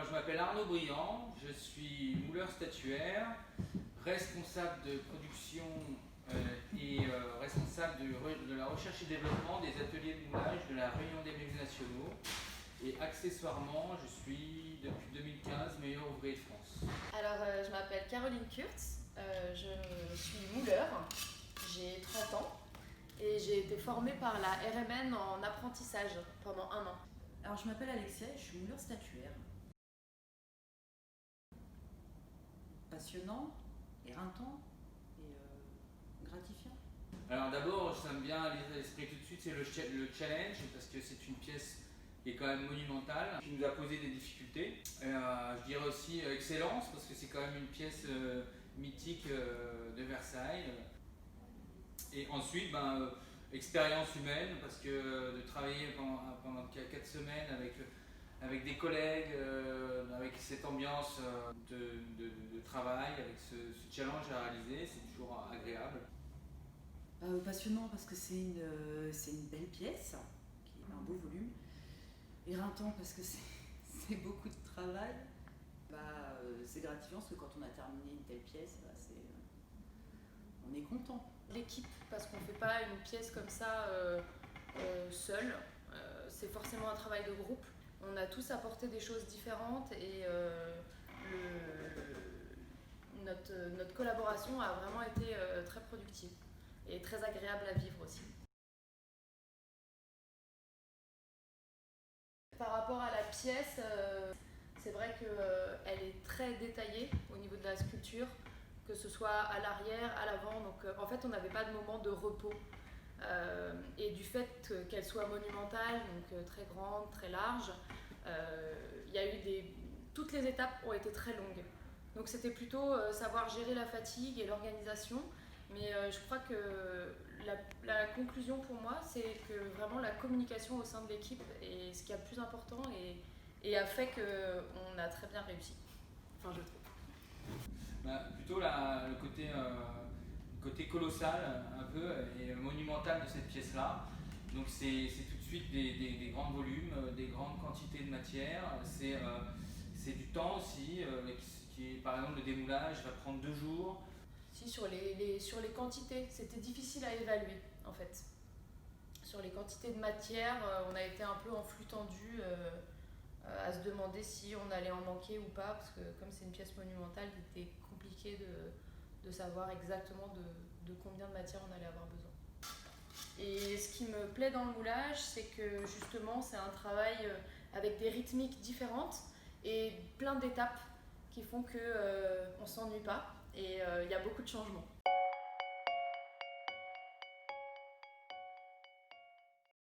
je m'appelle Arnaud Briand, je suis mouleur statuaire, responsable de production et responsable de la recherche et développement des ateliers de moulage de la Réunion des Musées Nationaux. Et accessoirement, je suis depuis 2015 meilleur ouvrier de France. Alors, je m'appelle Caroline Kurtz, je suis mouleur, j'ai 30 ans et j'ai été formée par la RMN en apprentissage pendant 1 an. Alors, je m'appelle Alexia et je suis mouleur statuaire. Passionnant, éreintant et gratifiant. Alors d'abord, ça me vient à l'esprit tout de suite, c'est le challenge, parce que c'est une pièce qui est quand même monumentale, qui nous a posé des difficultés. Je dirais aussi excellence, parce que c'est quand même une pièce mythique de Versailles. Et ensuite, expérience humaine, parce que de travailler pendant 4 semaines avec des collègues, avec cette ambiance de travail, avec ce challenge à réaliser, c'est toujours agréable. Passionnant parce que c'est une belle pièce, qui est un beau volume. Éreintant parce que c'est beaucoup de travail. C'est gratifiant parce que quand on a terminé une telle pièce, on est content. L'équipe, parce qu'on ne fait pas une pièce comme ça seule, c'est forcément un travail de groupe. On a tous apporté des choses différentes et notre collaboration a vraiment été très productive et très agréable à vivre aussi. Par rapport à la pièce, c'est vrai qu'elle est très détaillée au niveau de la sculpture, que ce soit à l'arrière, à l'avant. Donc en fait, on n'avait pas de moment de repos. Et du fait qu'elle soit monumentale, donc très grande, très large, toutes les étapes ont été très longues. Donc c'était plutôt savoir gérer la fatigue et l'organisation. Mais je crois que la conclusion pour moi, c'est que vraiment la communication au sein de l'équipe est ce qui est le plus important et a fait qu'on a très bien réussi. Enfin, je trouve. Plutôt le côté colossal un peu et monumental de cette pièce-là. Donc c'est tout de suite des grands volumes, des grandes quantités de matière. C'est du temps aussi, par exemple le démoulage va prendre 2 jours. Si, sur les quantités, c'était difficile à évaluer en fait. Sur les quantités de matière, on a été un peu en flux tendu à se demander si on allait en manquer ou pas, parce que comme c'est une pièce monumentale, il était compliqué de savoir exactement de combien de matière on allait avoir besoin. Et ce qui me plaît dans le moulage, c'est que justement c'est un travail avec des rythmiques différentes et plein d'étapes qui font qu'on ne s'ennuie pas et il y a beaucoup de changements.